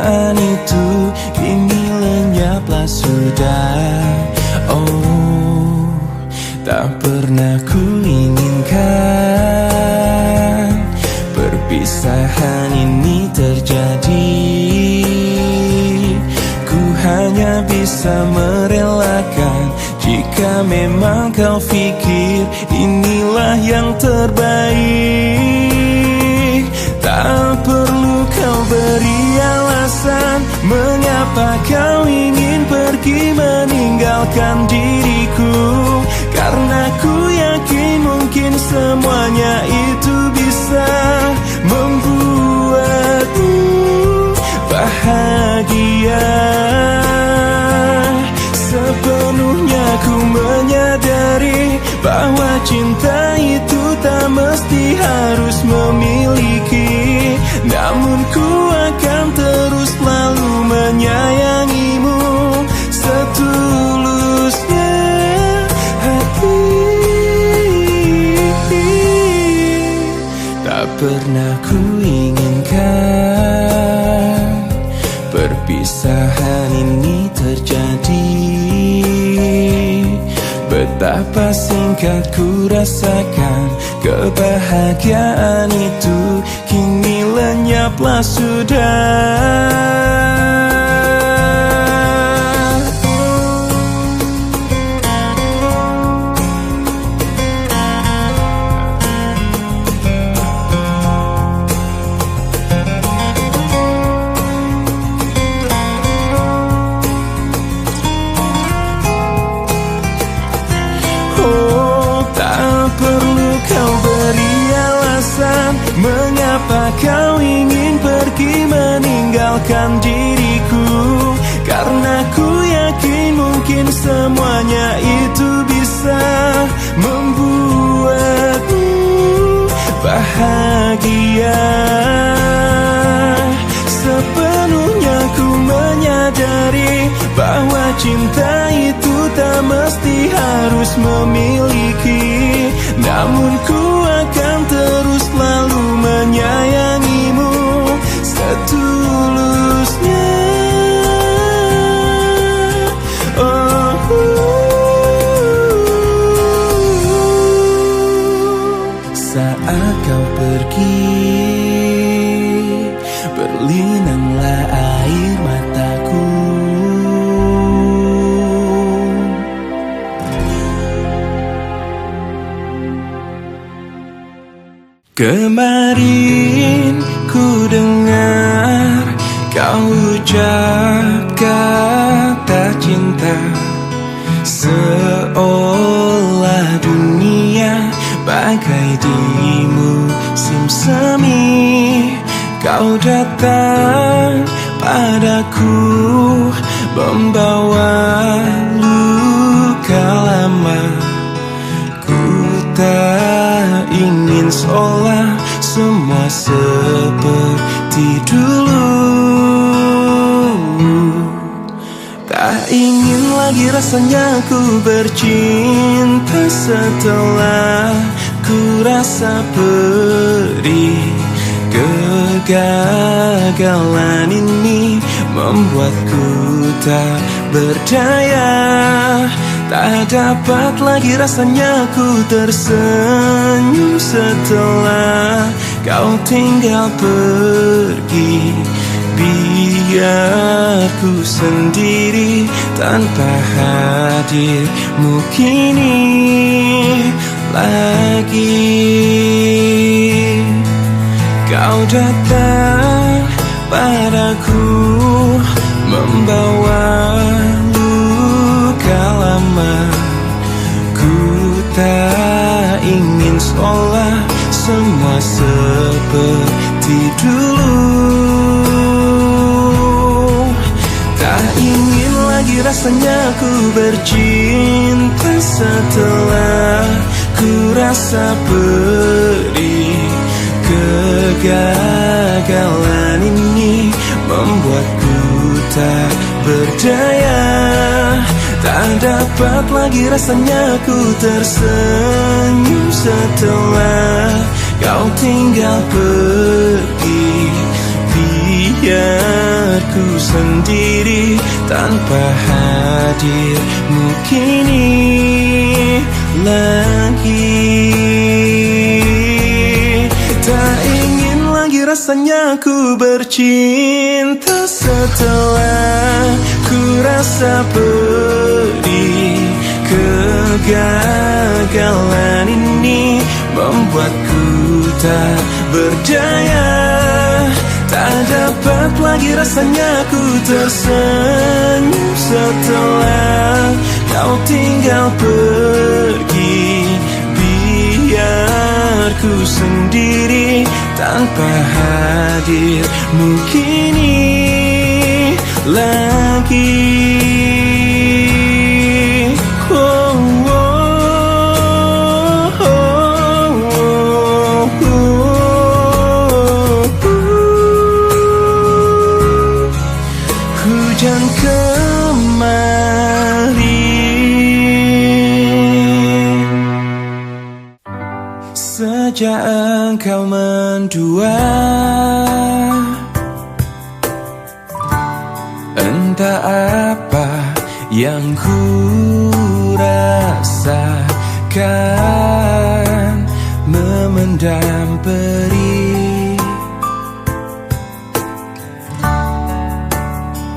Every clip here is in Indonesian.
kebahagiaan itu kini lenyaplah sudah. Oh, tak pernah ku inginkan perpisahan ini terjadi. Ku hanya bisa merelakan jika memang kau pikir inilah yang terbaik. Tak perlu kau beri alasan mengapa kau ingin pergi meninggalkan diriku, karena ku yakin mungkin semuanya itu bisa membuatmu bahagia. Sepenuhnya ku menyadari bahwa cinta itu tak mesti harus memiliki, namun ku akan terus selalu menyayangimu setulusnya hati. Tak pernah ku inginkan perpisahan ini terjadi. Betapa singkat ku rasakan kebahagiaan itu kini lenyaplah sudah. Mengapa kau ingin pergi meninggalkan diriku, karena ku yakin mungkin semuanya itu bisa membuatmu bahagia. Sepenuhnya ku menyadari bahwa cinta itu tak mesti harus memiliki, namun ku akan terus selalu menyayangimu setulusnya. Saat kau pergi, berlinanglah air mataku. Kemarin ku dengar kau ucap kata cinta, seolah dunia bagai di musim semi. Kau datang padaku membawa luka lama. Ku tak ingin seolah semua seperti dulu. Tak ingin lagi rasanya ku bercinta setelah ku rasa perih. Kegagalan ini membuatku tak berdaya. Tak dapat lagi rasanya ku tersenyum setelah kau tinggal pergi. Biar ku sendiri tanpa hadirmu kini lagi. Kau datang padaku membawa luka lama. Ku tak ingin seolah semua seperti dulu. Tak ingin lagi rasanya ku bercinta setelah ku rasa perih. Kegagalan ini membuatku tak berdaya. Tak dapat lagi rasanya ku tersenyum setelah kau tinggal pergi. Biar biarku sendiri tanpa hadirmu kini lagi. Tak ingin lagi rasanya ku bercinta setelah ku rasa pedih. Kegagalan ini membuatku tak berdaya. Tak dapat lagi rasanya ku tersenyum setelah kau tinggal pergi. Biarku sendiri tanpa hadirmu kini lagi. Hujan kemarin sejak engkau mendua, entah apa yang ku rasakan, memendam perih,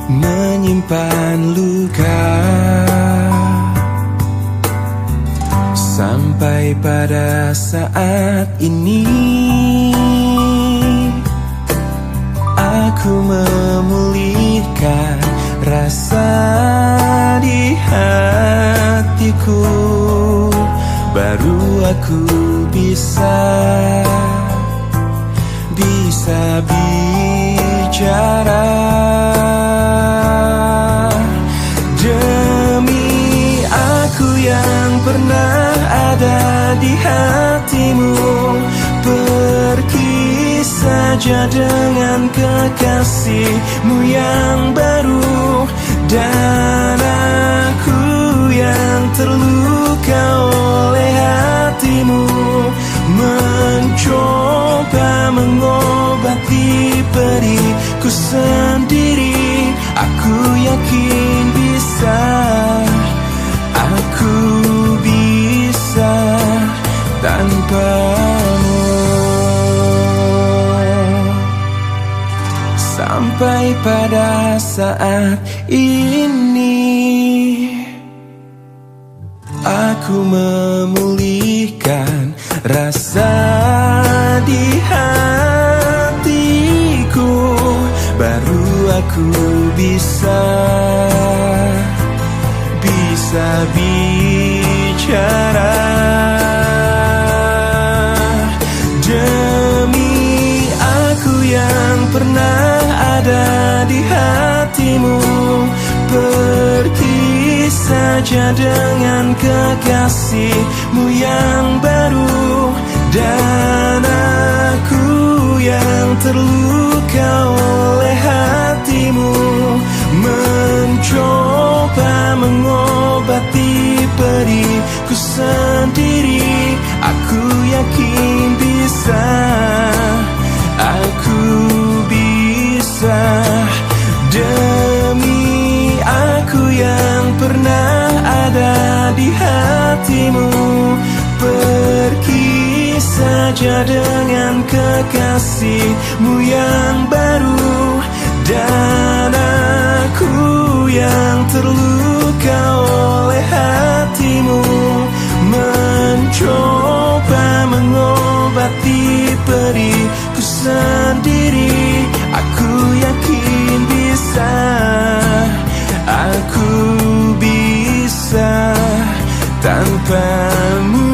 menyimpan luka, sampai pada saat ini aku memulihkan rasa di hatiku. Baru aku bisa bicara. Demi aku yang pernah ada di hatimu, pergi saja dengan kekasihmu yang baru. Dan aku yang terluka oleh hatimu, mencoba mengobati perihku sendiri. Aku yakin bisa, aku bisa tanpamu. Sampai pada saat ini aku memulihkan rasa di hatiku. Baru aku bisa bicara. Demi aku yang pernah ada di hatimu, pergi saja dengan kekasihmu yang baru. Dan aku yang terluka oleh hatimu, mencoba mengobati perihku sendiri. Aku yakin bisa, aku bisa. Demi aku yang pernah ada di hatimu, pergi saja dengan kekasihmu yang baru. Dan aku yang terluka oleh hatimu, mencoba mengobati perihku sendiri. Aku yakin bisa, aku bisa tanpamu.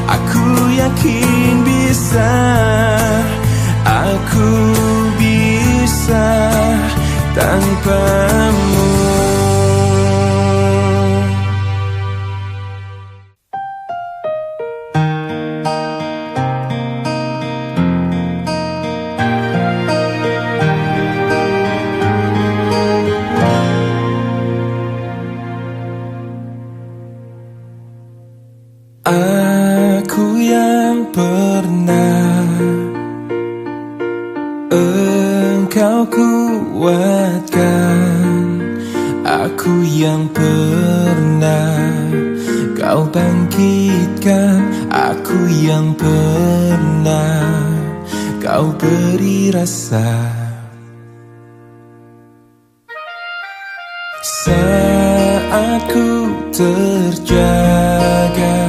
Aku yakin bisa, aku bisa tanpamu. bangkitkan aku yang pernah kau beri rasa. Saat ku terjaga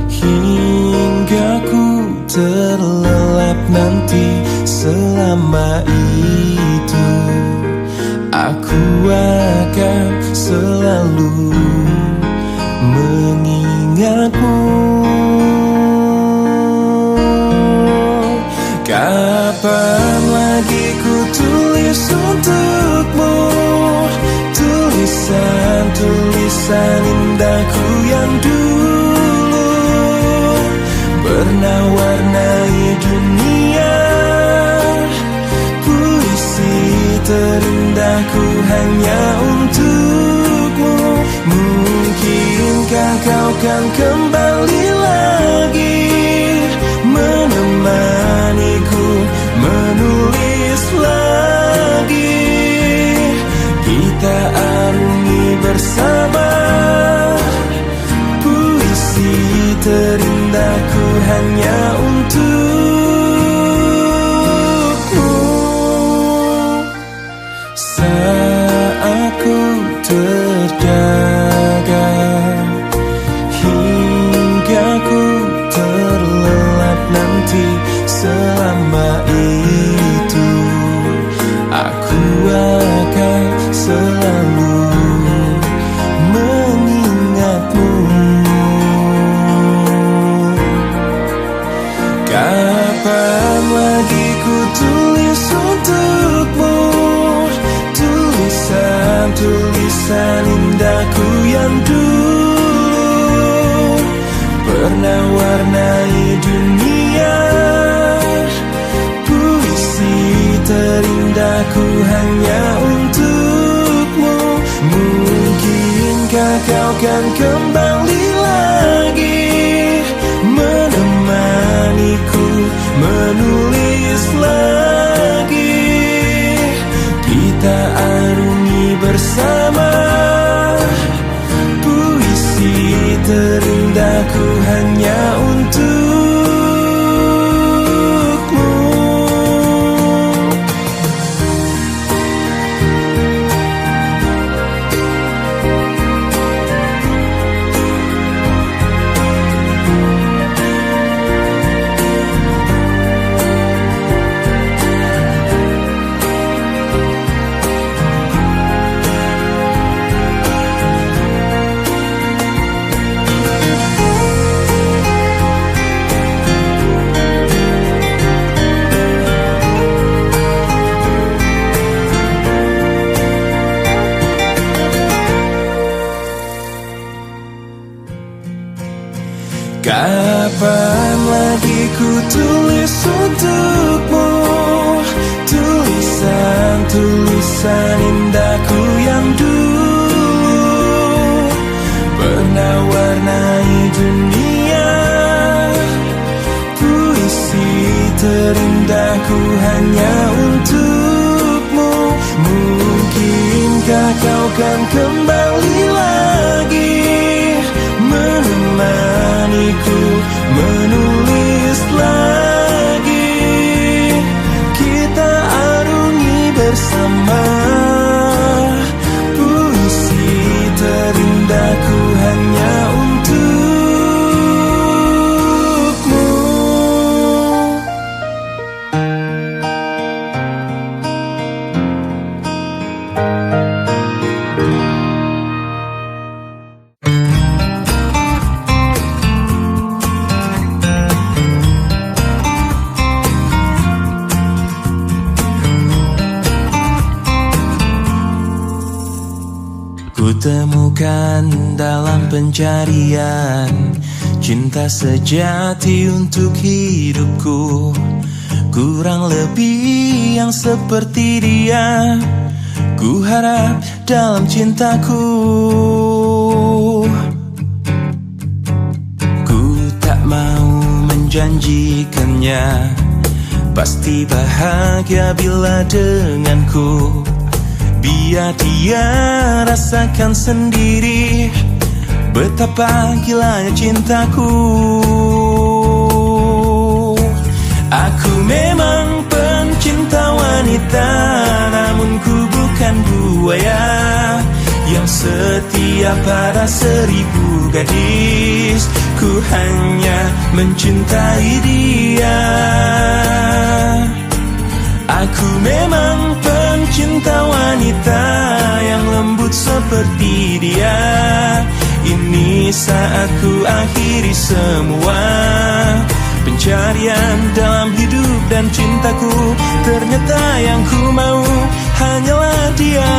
hingga ku terlelap nanti, selama itu aku akan selalu mengingatmu. Kapan lagi ku tulis untukmu tulisan-tulisan indahku yang dulu pernah warnai dunia. Puisi terindahku hanya untukmu. Mungkinkah kau kan kembali lagi menemaniku menulis lagi. Kita arungi bersama puisi terindahku hanya untukmu. Saat ku terjaga hingga ku terlelap nanti, selama itu aku akan selalu mengingatmu. Kapan lagi ku tulis untukmu tulisan-tulisan indahku yang dulu pernah warnai dunia. Puisi terindahku hanya untukmu. Mungkinkah kau kan kembali lagi menemaniku menulis lagi. Kita arungi bersama puisi terindahku hanya untukmu. Kapan lagi ku tulis untukmu tulisan-tulisan indahku yang dulu pernah warnai dunia. Puisi terindahku hanya untukmu. Mungkinkah kau kan kembali lagi menemaniku menulis lagi. Kita arungi bersama puisi terindahku hanya untukmu. Kutemukan dalam pencarian cinta sejati untuk hidupku. Kurang lebih yang seperti dia ku harap dalam cintaku. Ku tak mau menjanjikannya pasti bahagia bila denganku. Biar dia rasakan sendiri betapa gilanya cintaku. Aku memang pencinta wanita, namun ku bukan buaya yang setia pada 1000 gadis. Ku hanya mencintai dia. Aku memang pencinta wanita yang lembut seperti dia. Ini saat ku akhiri semua pencarian dalam hidup dan cintaku. Ternyata yang ku mau hanyalah dia.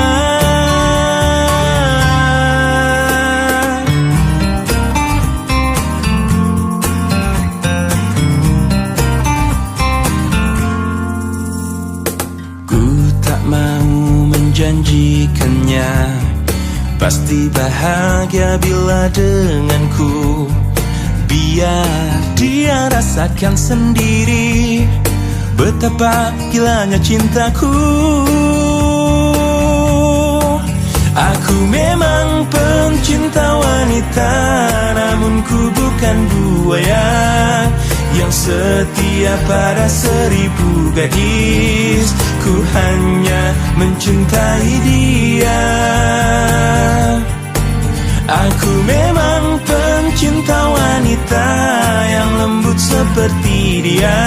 Ku tak mau menjanjikannya pasti bahagia bila denganku. Biar dia rasakan sendiri betapa gilanya cintaku. Aku memang pencinta wanita, namun ku bukan buaya yang setia pada 1000 gadis. Ku hanya mencintai dia. Aku memang pencinta wanita yang lembut seperti dia.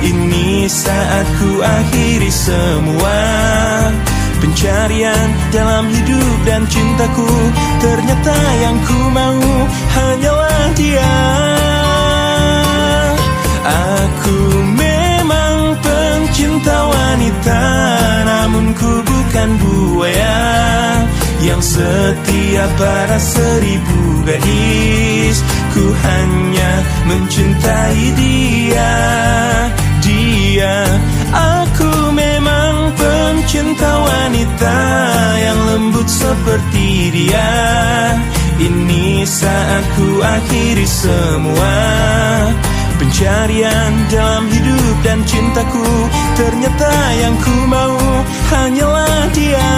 Ini saat ku akhiri semua pencarian dalam hidup dan cintaku. Ternyata yang ku mau hanyalah dia. Aku memang pencinta wanita, namun ku bukan buaya yang setia pada 1000 gadis. Ku hanya mencintai dia. Aku memang pencinta wanita yang lembut seperti dia. Ini saat ku akhiri semua pencarian dalam hidup dan cintaku. Ternyata yang ku mau hanyalah dia.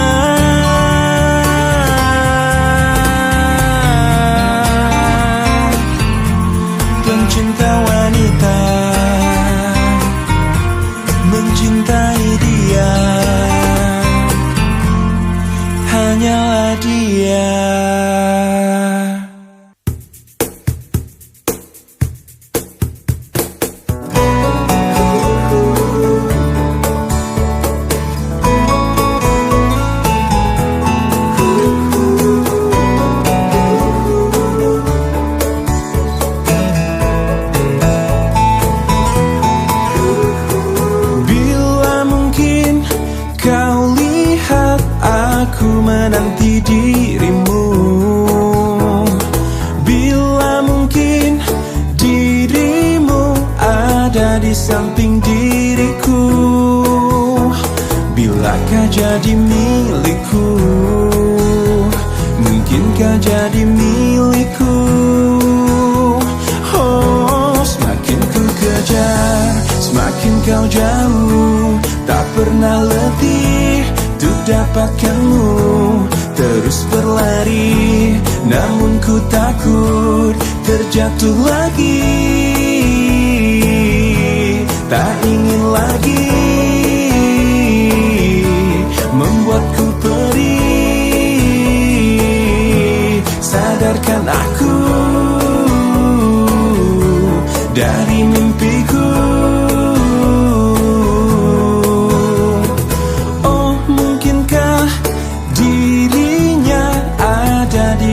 Pencinta wanita mencintai dia, hanyalah dia. Aku menanti dirimu. Bila mungkin dirimu ada di samping diriku. Bilakah jadi milikku? Mungkinkah jadi milikku? Oh, semakin ku kejar, semakin kau jauh. Tak pernah letih untuk dapatkanmu, terus berlari, namun ku takut terjatuh lagi. Tak ingin lagi membuatku perih. Sadarkan aku dari mimpiku.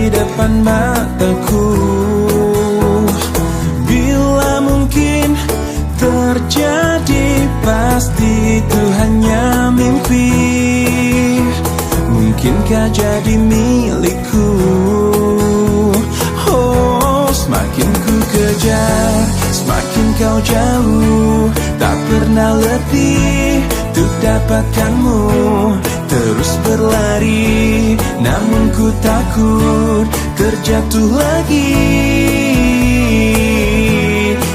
Depan mataku. Bila mungkin terjadi, pasti itu hanya mimpi. Mungkinkah jadi milikku? Oh, semakin ku kejar, semakin kau jauh. Tak pernah letih untuk dapatkanmu, terus berlari, namun ku takut terjatuh lagi.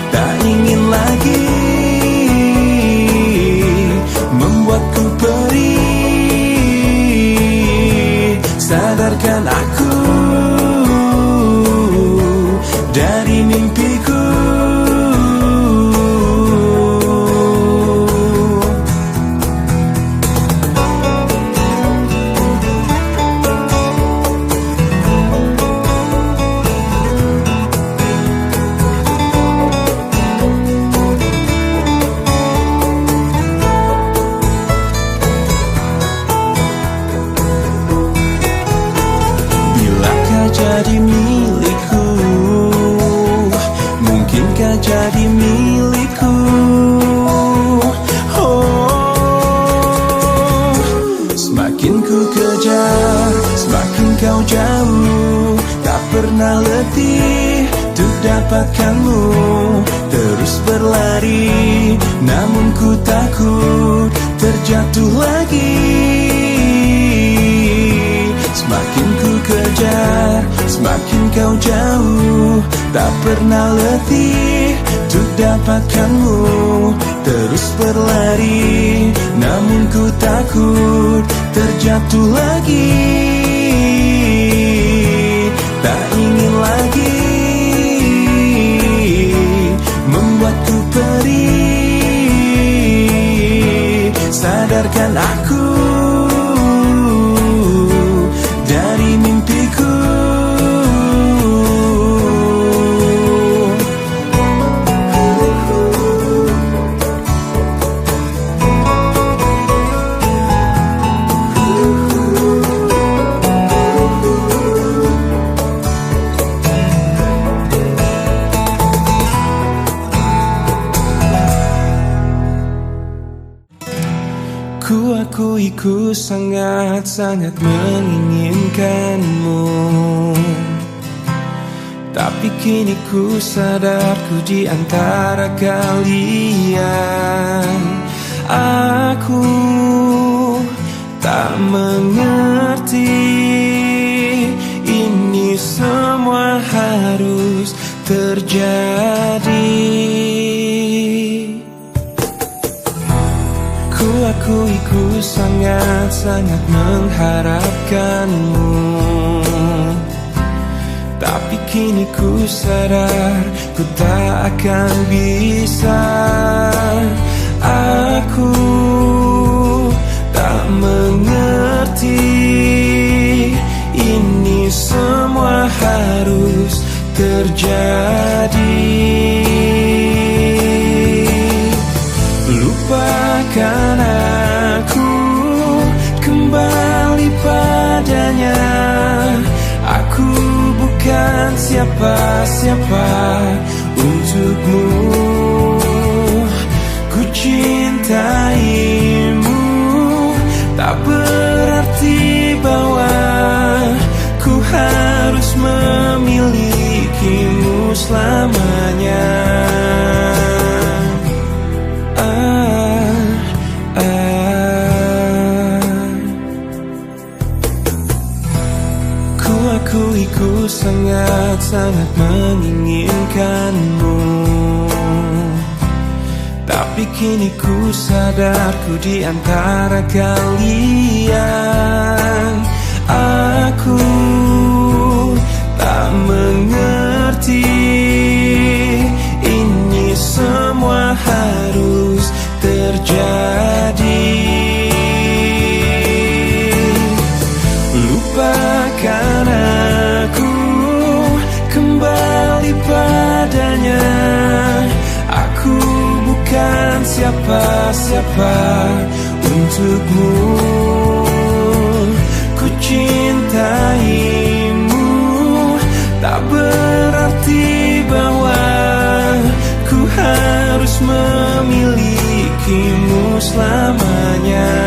Tak ingin lagi membuatku perih. Sadarkan aku dapatkanmu. Terus berlari, namun ku takut terjatuh lagi. Semakin ku kejar, semakin kau jauh. Tak pernah letih untuk dapatkanmu. Terus berlari, namun ku takut terjatuh lagi. Tak ingin lagi membuatku perih. Sadarkan aku dari mimpiku. Ku akui ku sangat-sangat menginginkanmu, tapi kini ku sadar ku di antara kalian. Aku tak mengerti ini semua harus terjadi. Ku akui ku sangat-sangat mengharapkanmu, tapi kini ku sadar ku tak akan bisa. Aku tak mengerti ini semua harus terjadi. Lupakan aku, kembali padanya. Aku bukan siapa-siapa untukmu. Ku cintaimu, tak berarti bahwa ku harus memilikimu selamanya. Ku sangat-sangat menginginkanmu, tapi kini ku sadar ku di antara kalian. Aku tak mengerti ini semua harus terjadi. Lupakan aku, kembali padanya. Aku bukan siapa-siapa untukmu. Ku cintaimu, tak berarti bahwa ku harus memilikimu selamanya.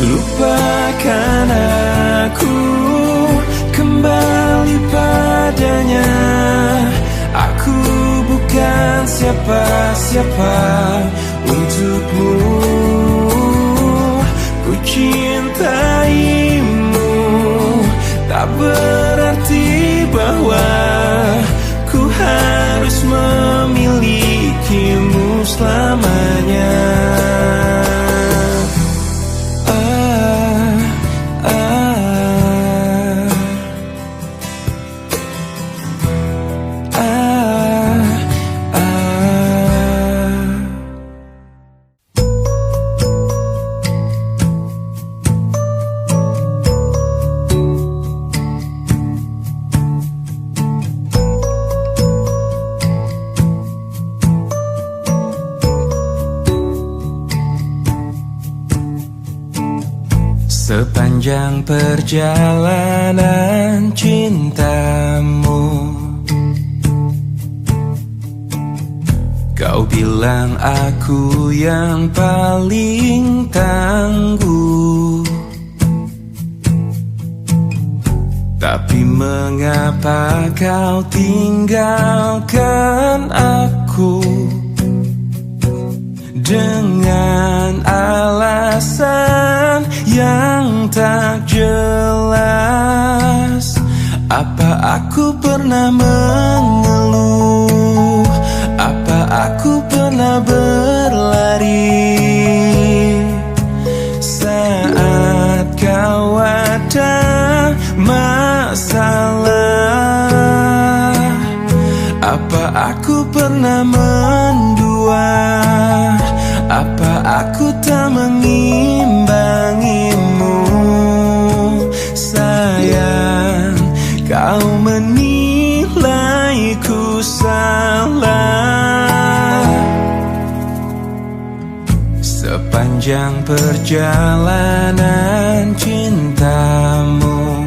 Lupakan aku, kembali padanya. Aku bukan siapa-siapa untukmu. Ku cintaimu, tak berarti bahwa ku harus memilikimu selamanya. Sepanjang perjalanan cintamu, kau bilang aku yang paling tangguh. Tapi mengapa kau tinggalkan aku dengan alasan yang tak jelas? Apa aku pernah mengeluh? Apa aku pernah berlari saat kau ada masalah? Apa aku pernah mendua? Apa aku tak mengimbangimu? Sayang, kau menilaiku salah. Sepanjang perjalanan cintamu,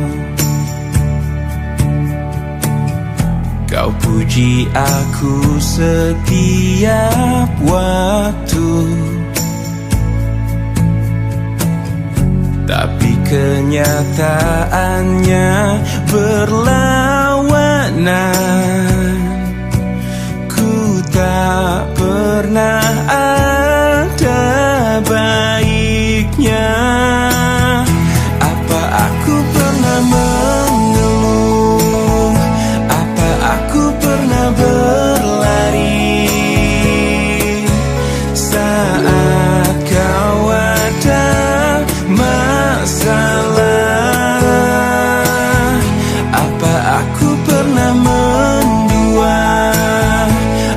kau puji aku setiap waktu. Tapi kenyataannya berlawanan. Ku tak pernah ada baiknya. Apa aku pernah mengeluh? Apa aku pernah berlari saat kau ada masalah? Apa aku pernah mendua?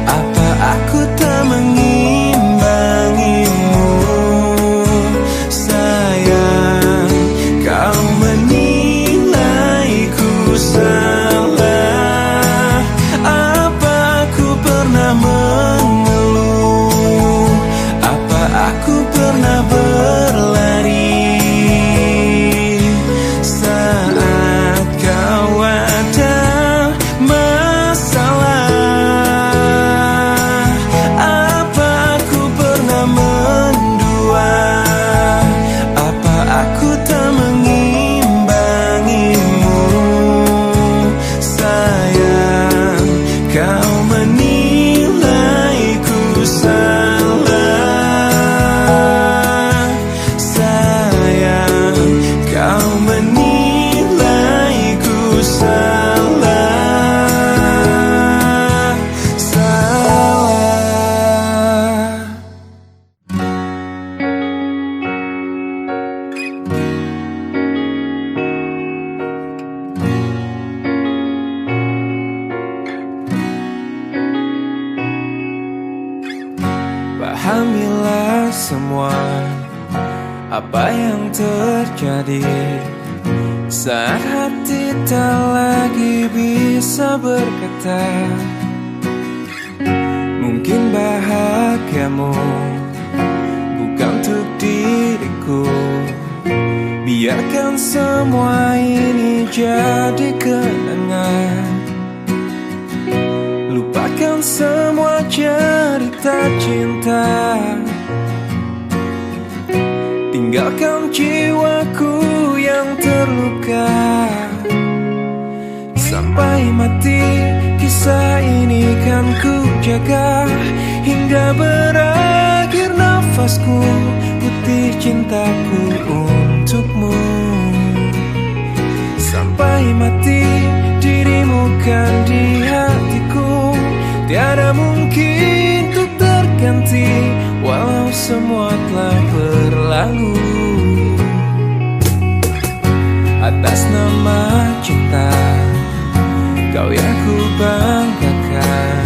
Apa aku tak mengimbangimu? Sayang, kau menilaiku salah. Apa aku pernah mengeluh? Apa aku pernah berlari saat kau ada masalah? Apa aku pernah mendua? Apa aku tak mengimbangimu? Sayang, kau menilaiku salah. Sayang, kau menilaiku salah. Salah. Pahamilah semua apa yang terjadi saat hati tak lagi bisa berkata. Mungkin bahagiamu bukan untuk diriku. Biarkan semua ini jadi kenangan. Lupakan semua cerita cinta. Tinggalkan jiwaku yang terluka. Sampai mati kisah ini kan ku jaga, hingga berakhir nafasku, putih cintaku untukmu. Sampai mati dirimu kan di hatiku, tiada mungkin untuk terganti, walau semua telah berlalu. Atas nama cinta, kau yang ku banggakan.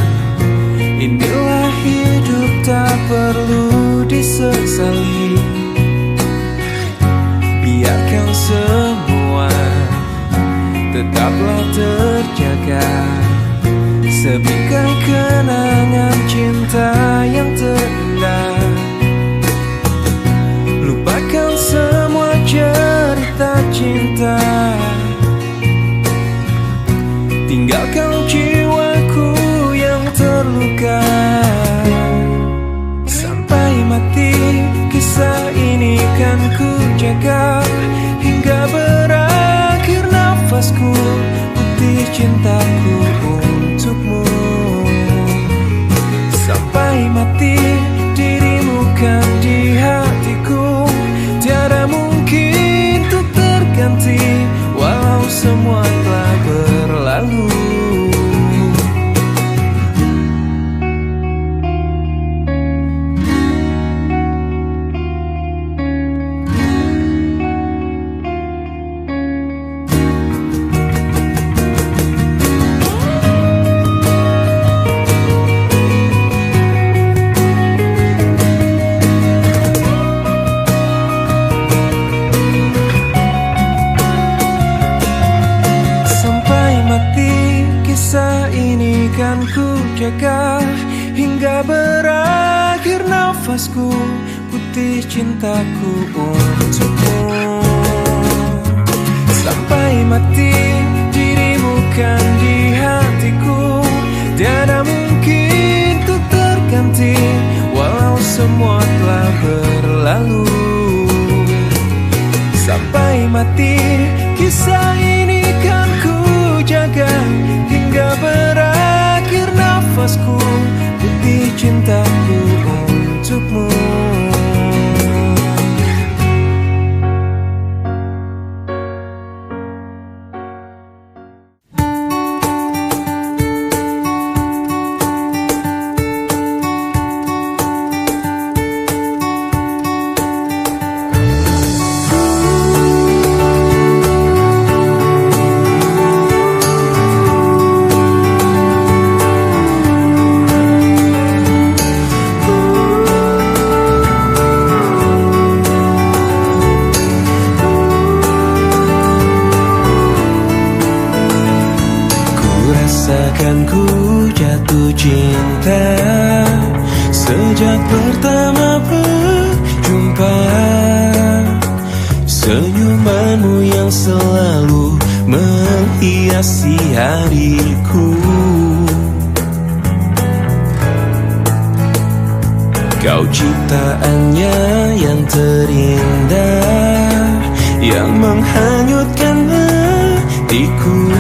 Inilah hidup tak perlu disesali. Biarkan semua tetaplah terjaga, sebingkai kenangan cinta yang terindah. Lupakan semua cerita kisah ini kan ku jaga hingga berakhir nafasku, bukti cintaku untukmu. Sampai mati dirimu kan di hatiku, tiada mungkin untuk terganti, walau semua telah berlalu. Kisah ini kan ku jaga hingga berakhir nafasku, putih cintaku untukmu. Sampai mati dirimu kan di hatiku, tiada mungkin untuk terganti, walau semua telah berlalu. Sampai mati kisah ini kan ku jaga hingga berakhir nafasku, bukti cintaku untukmu. Rasakan ku jatuh cinta sejak pertama berjumpa. Senyumanmu yang selalu menghiasi hariku. Kau ciptaannya yang terindah, yang menghanyutkan hatiku.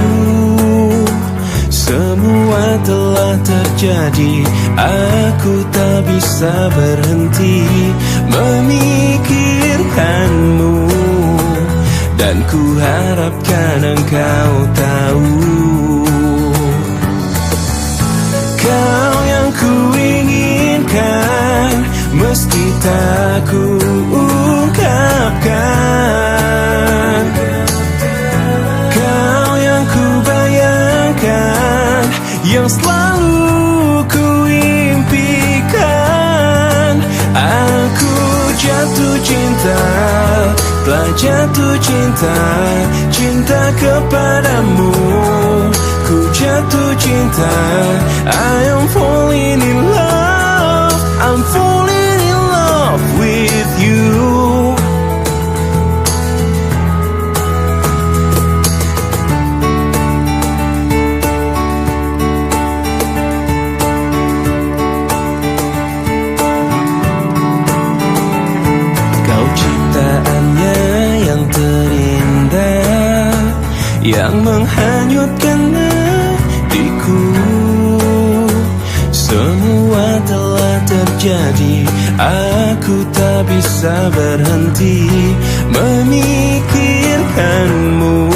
Semua telah terjadi, aku tak bisa berhenti memikirkanmu, dan ku harapkan engkau tahu. Kau yang ku inginkan, meski tak ku ungkapkan. Kau yang ku bayangkan, yang selalu ku impikan. Aku jatuh cinta, telah jatuh cinta, cinta kepadamu. Ku jatuh cinta, I am falling in love, I'm falling in love with you. Yang menghanyutkan hatiku. Semua telah terjadi, aku tak bisa berhenti memikirkanmu,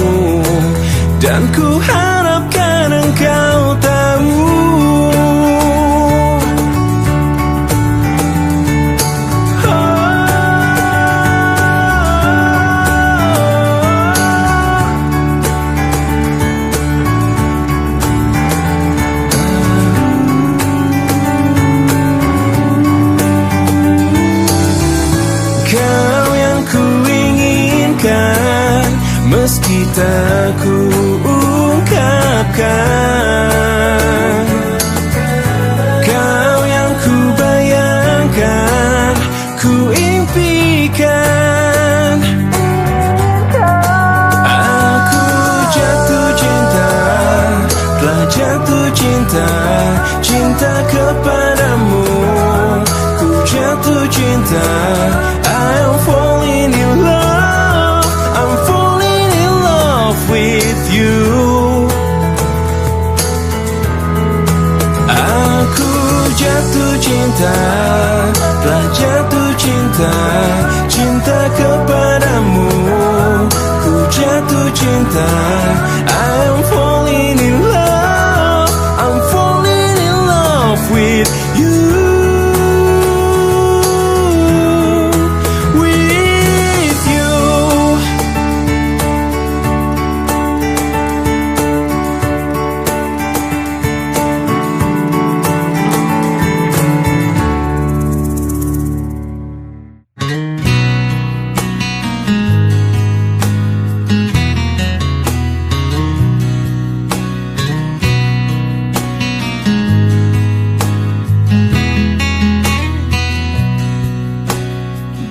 dan ku harapkan engkau tahu. Meski tak ku ungkapkan. Kau yang ku bayangkan, ku impikan. Aku jatuh cinta, telah jatuh cinta, cinta kepadamu. Ku jatuh cinta, cinta, telah jatuh cinta, cinta kepadamu. Ku jatuh cinta, I'm falling in love, I'm falling in love with you.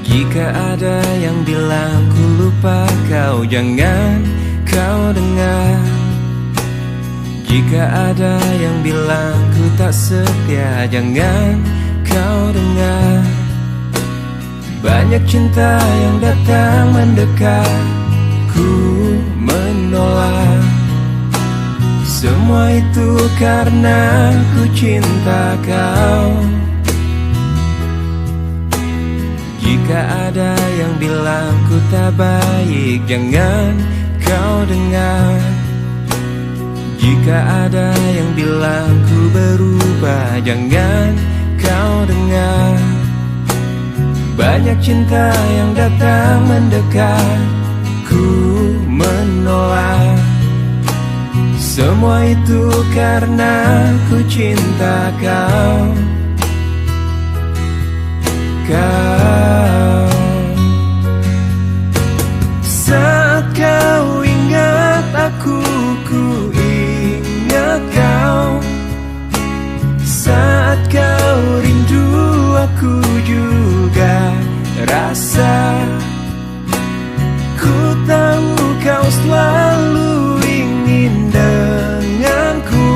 Jika ada yang bilang ku lupa kau, jangan kau dengar. Jika ada yang bilang ku tak setia, jangan kau dengar. Banyak cinta yang datang mendekat, ku menolak. Semua itu karena ku cinta kau. Jika ada yang bilang ku tak baik, jangan kau dengar. Jika ada yang bilang ku berubah, jangan kau dengar. Banyak cinta yang datang mendekat, ku menolak. Semua itu karena ku cinta kau. Saat kau ingat aku, ku ingat kau. Saat kau rindu, aku juga rasa. Ku tahu kau selalu ingin denganku.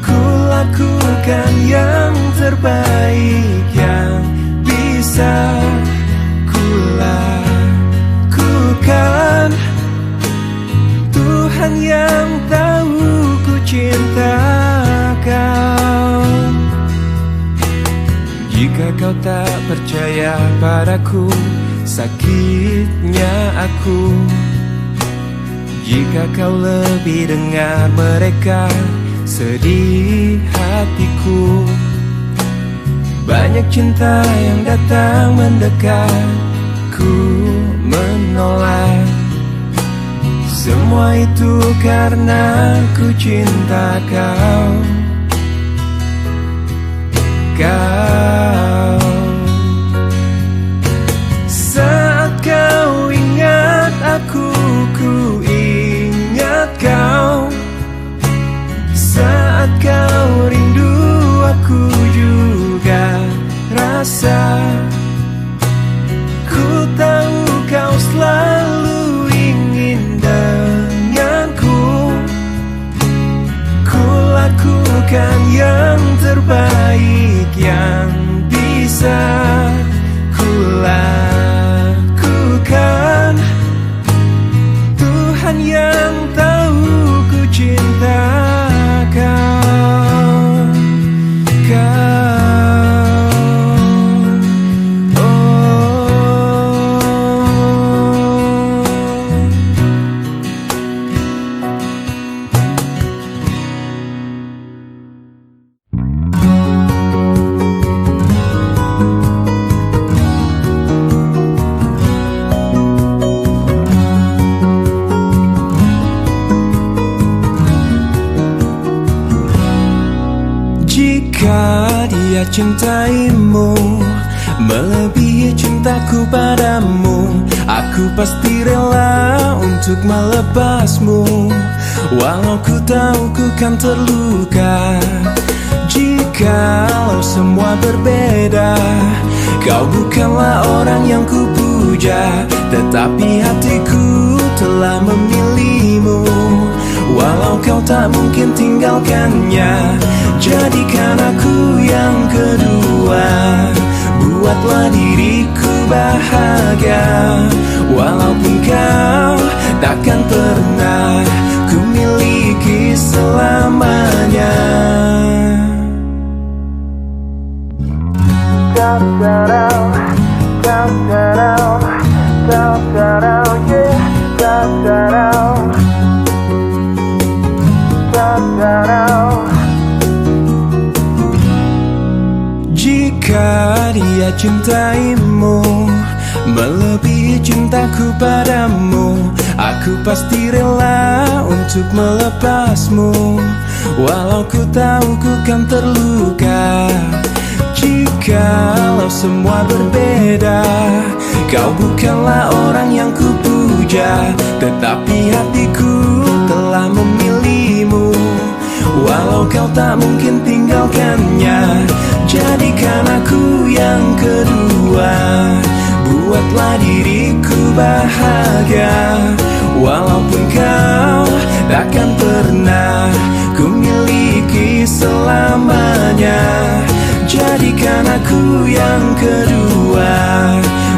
Ku lakukan yang terbaik yang bisa ku lakukan. Tuhan yang tahu ku cinta kau. Jika kau tak percaya padaku, sakitnya aku. Jika kau lebih dengar mereka, sedih hatiku. Banyak cinta yang datang mendekat, ku menolak. Semua itu karena ku cinta kau. Saat kau ingat aku, ku ingat kau. Saat kau rindu, aku juga rasa. Ku tahu kau selalu ingin denganku. Ku lakukan yang terbaik yang bisa ku lakukan. Tuhan yang tahu ku cinta kau. Jika dia cintaimu melebihi cintaku padamu, aku pasti rela untuk melepasmu. Walau ku tahu ku kan terluka. Jikalau semua berbeda, kau bukanlah orang yang ku puja, tetapi hatiku telah memilihmu. Walau kau tak mungkin tinggalkannya, jadikan aku yang kedua. Buatlah diriku bahagia, walaupun kau takkan pernah ku miliki selamanya. Jika dia cintaimu melebihi cintaku padamu, aku pasti rela untuk melepasmu, walau ku tahu ku kan terluka. Jikalau semua berbeda, kau bukanlah orang yang ku puja, tetapi hatiku telah memilihmu, walau kau tak mungkin tinggalkannya. Jadikan aku yang kedua, buatlah diriku bahagia, walaupun kau takkan pernah ku miliki selamanya. Jadikan aku yang kedua,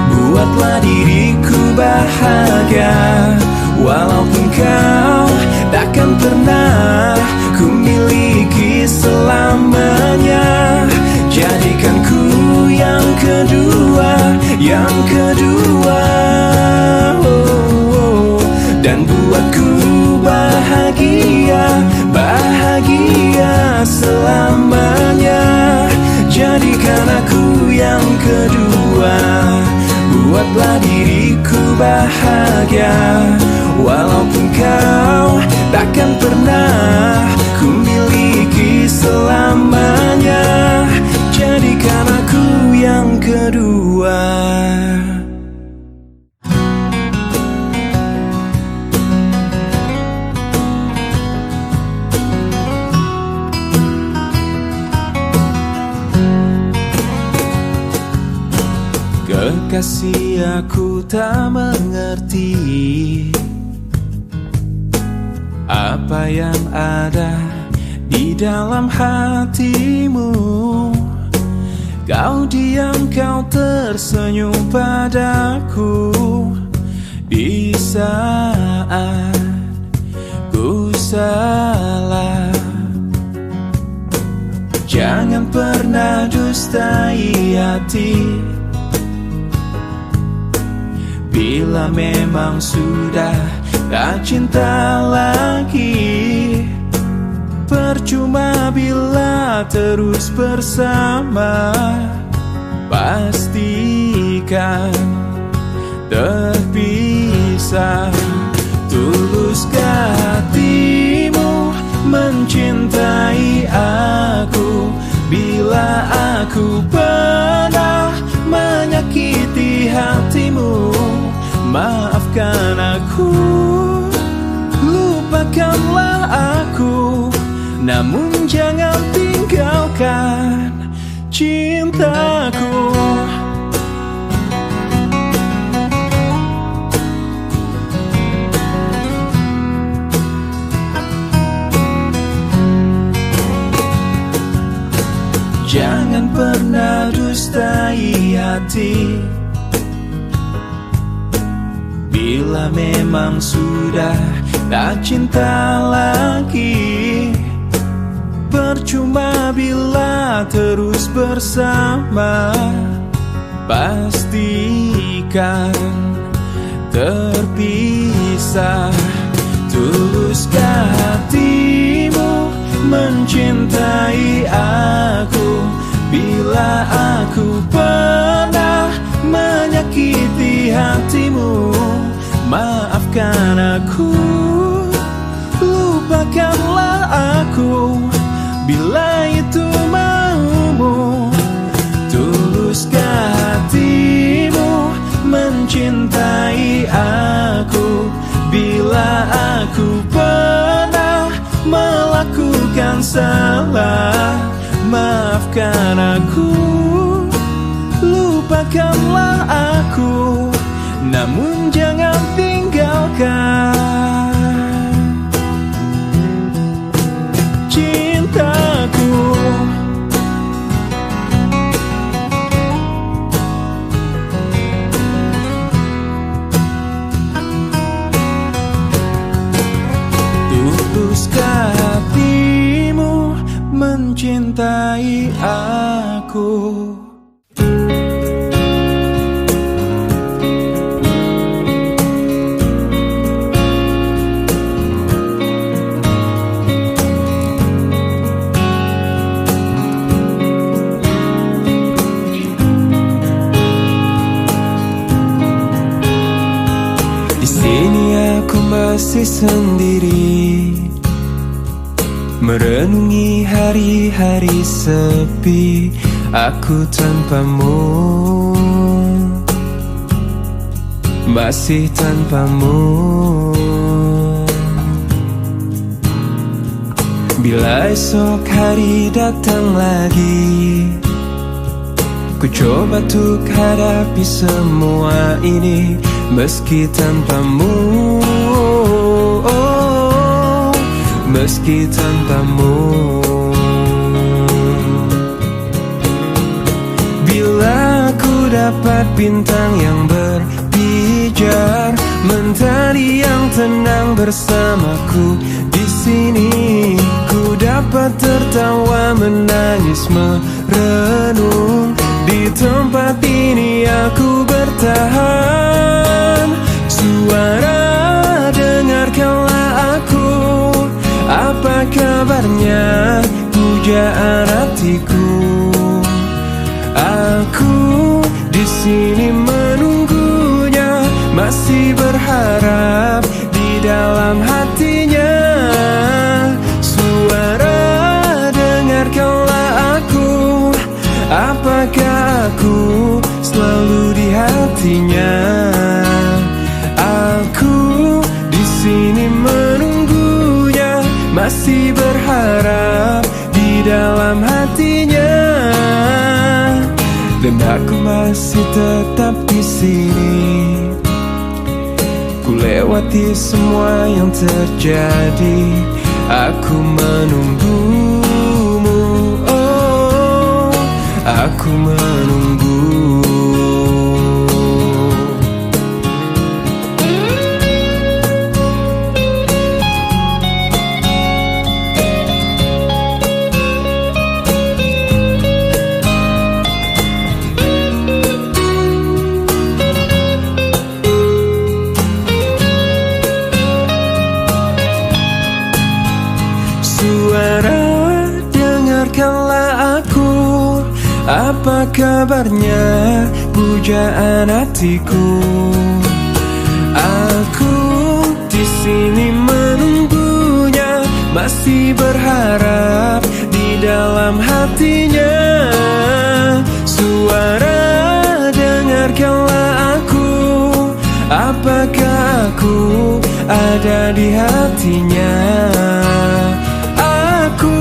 buatlah diriku bahagia, walaupun kau takkan pernah ku miliki selamanya. Jadikan ku yang kedua, yang kedua, dan buatku bahagia, bahagia selamanya. Jadikan aku yang kedua, buatlah diriku bahagia, walaupun kau takkan pernah ku miliki selamanya. Jadikan aku yang kedua. Kekasih, aku tak mengerti apa yang ada di dalam hatimu. Kau diam, kau tersenyum padaku di saat ku salah. Jangan pernah dustai hati, bila memang sudah tak cinta lagi. Percuma bila terus bersama, pastikan terpisah. Tuluskah hatimu mencintai aku, bila aku pernah menyakiti hatimu? Maafkan aku, lupakanlah aku, namun jangan tinggalkan cintaku. Jangan pernah dustai hati, bila memang sudah tak cinta lagi. Percuma bila terus bersama, pastikan terpisah. Tuluskah hatimu mencintai aku, bila aku pernah menyakiti hatimu? Maafkan aku, lupakanlah aku, bila itu maumu. Tuluskah hatimu mencintai aku, bila aku pernah melakukan salah? Maafkan aku, lupakanlah aku, namun jangan tinggalkan cintaku. Tuluskah hatimu mencintai aku? masih sendiri, merenungi hari-hari sepi aku tanpamu, masih tanpamu. Bila esok hari datang lagi, ku coba untuk hadapi semua ini meski tanpamu, meski tanpamu. Bila ku dapat bintang yang berpijar, mentari yang tenang bersamaku di sini, ku dapat tertawa, menangis, merenung. Di tempat ini aku bertahan. Suara, dengarkanlah aku. Apa kabarnya, pujaan hatiku? Aku di sini menunggunya, masih berharap di dalam hatinya. Suara, dengarkanlah aku. Apakah aku selalu di hatinya? Aku di sini menunggunya, masih berharap di dalam hatinya. Dan aku masih tetap di sini. Ku lewati semua yang terjadi, aku menunggumu, oh, aku menunggu. Suara, dengarkanlah aku. Apa kabarnya, pujaan hatiku? Aku di sini menunggunya, masih berharap di dalam hatinya. Suara, dengarkanlah aku. Apakah aku ada di hatinya? Aku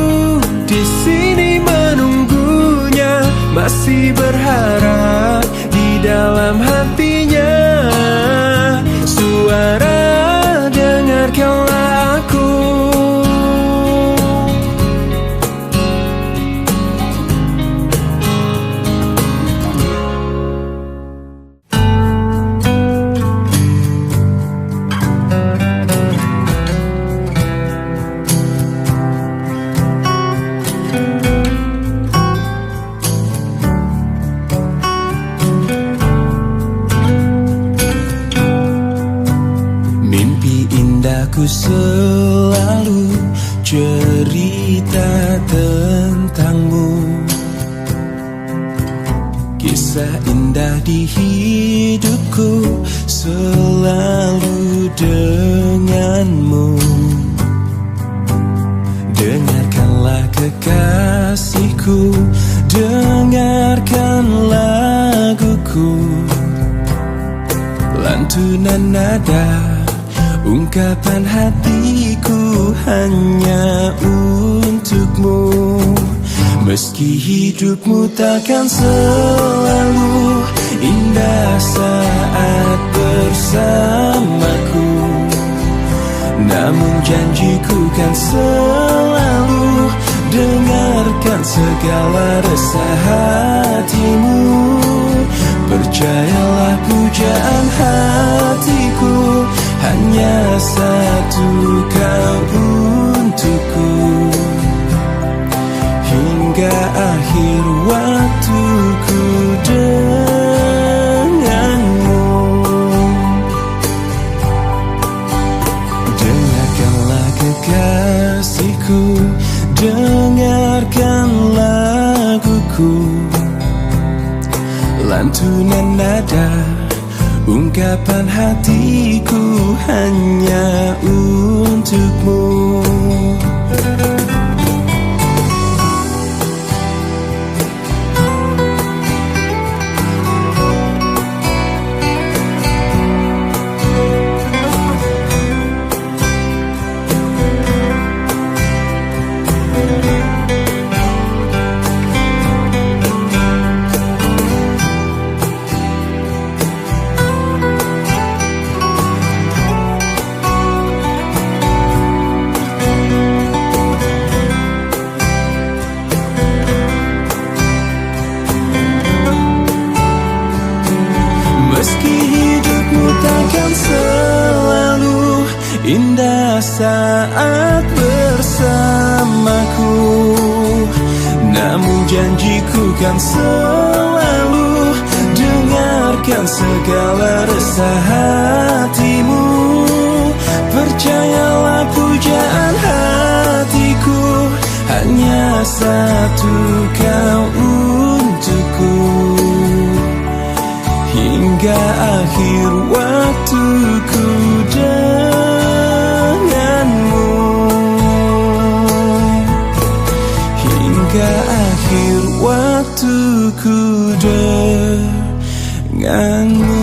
di sini menunggunya, masih berharap di dalam hatinya. Suara, dengarkanlah aku. Ku selalu cerita tentangmu, kisah indah di hidupku selalu denganmu. Dengarkanlah kekasihku, dengarkan laguku, lantunan nada, ungkapan hatiku hanya untukmu. Meski hidupmu takkan selalu indah saat bersamaku, namun janjiku kan selalu dengarkan segala resah hatimu. Percayalah, pujaan hatiku hanya satu, kau untukku. Hingga akhir waktuku denganmu. Dengarkanlah kekasihku, dengarkan laguku, lantunan nada, ungkapan hatiku hanya untukmu. Meski hidupmu takkan selalu indah saat bersamaku, namun janjiku kan selalu dengarkan segala resah hatimu. Percayalah pujaan hatiku hanya satu, kau untukku. Hingga akhir waktuku denganmu, hingga akhir waktuku denganmu.